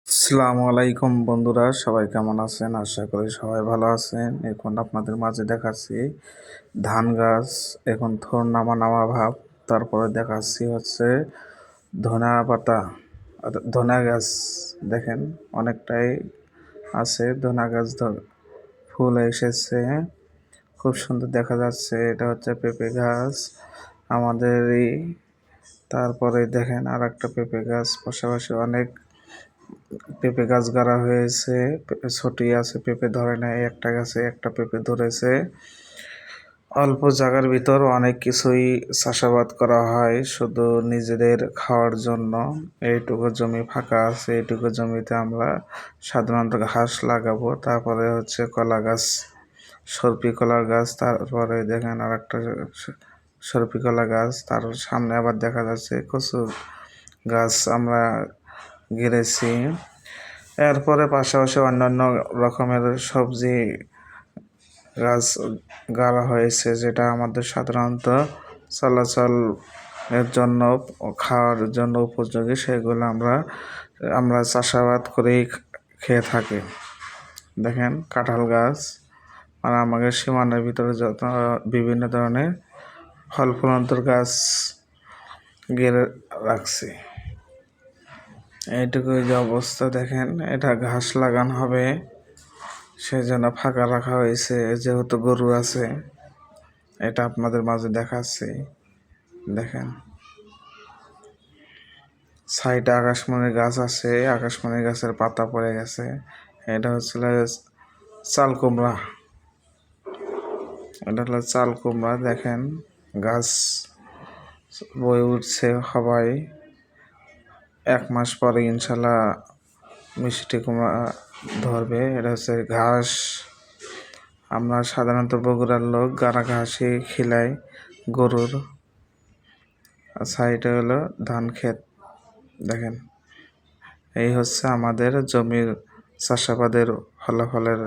আসসালামু আলাইকুম বন্ধুরা, সবাই কেমন আছেন? আশা করি সবাই ভালো আছেন। এখন আপনাদের মাঝে দেখাচ্ছি ধান গাছ, এখন থোড় নামা নামা ভাব। তারপরে দেখাচ্ছি হচ্ছে ধনা পাতা, ধনা গাছ। দেখেন অনেকটাই আছে ধনা গাছ, ফুল এসেছে, খুব সুন্দর দেখা যাচ্ছে। এটা হচ্ছে পেঁপে গাছ আমাদেরই। তারপরে দেখেন আর একটা পেঁপে গাছ, পাশাপাশি অনেক পেঁপে গাছ গাড়া হয়েছে। ছোটি আছে, পেঁপে ধরে নাই, একটা গাছে একটা পেঁপে ধরেছে। অল্প জায়গার ভিতর অনেক কিছুই চাষাবাদ করা হয় শুধু নিজেদের খাওয়ার জন্য। এইটুকু জমি ফাঁকা আছে, এইটুকু জমিতে আমরা সাধারণত ঘাস লাগাবো। তারপরে হচ্ছে কলা গাছ, সরপি কলার গাছ। তারপরে দেখেন আর একটা সরপি কলা গাছ, তার সামনে আবার দেখা যাচ্ছে কচু গাছ আমরা গেড়েছি। এরপরে পাশাপাশি অন্যান্য রকমের সবজি গাছ গাড়া হয়েছে, যেটা আমাদের সাধারণত চলাচল এর জন্য, খাওয়ার জন্য উপযোগী। সেগুলো আমরা চাষাবাদ করেই খেয়ে থাকি। দেখেন কাঁঠাল গাছ, আর আমাদের সীমানার ভিতরে যত বিভিন্ন ধরনের ফল ফুলান্তর গাছ গেড়ে রাখছি। এইটুকুই যে অবস্থা, দেখেন এটা ঘাস লাগানো হবে, সেজন্য ফাঁকা রাখা হয়েছে, যেহেতু গরু আছে। এটা আপনাদের মাঝে দেখাচ্ছি। দেখেন সাইডে আকাশমণি গাছ আছে, আকাশমণি গাছের পাতা পড়ে গেছে। এটা হচ্ছিল চাল কুমড়া, এটা হলো চাল কুমড়া। দেখেন গাছ বয়ে উঠছে সবাই। 1 মাস পরে ইনশাল্লাহ মিষ্টি কুমড়া ধরবে। এটা হচ্ছে ঘাস। আমরা সাধারণত বগুড়ার লোক গাড়া ঘাসই খিলাই গরুর। সাইডে হলো ধান ক্ষেত। দেখেন এই হচ্ছে আমাদের জমির চাষাবাদের ফলাফলের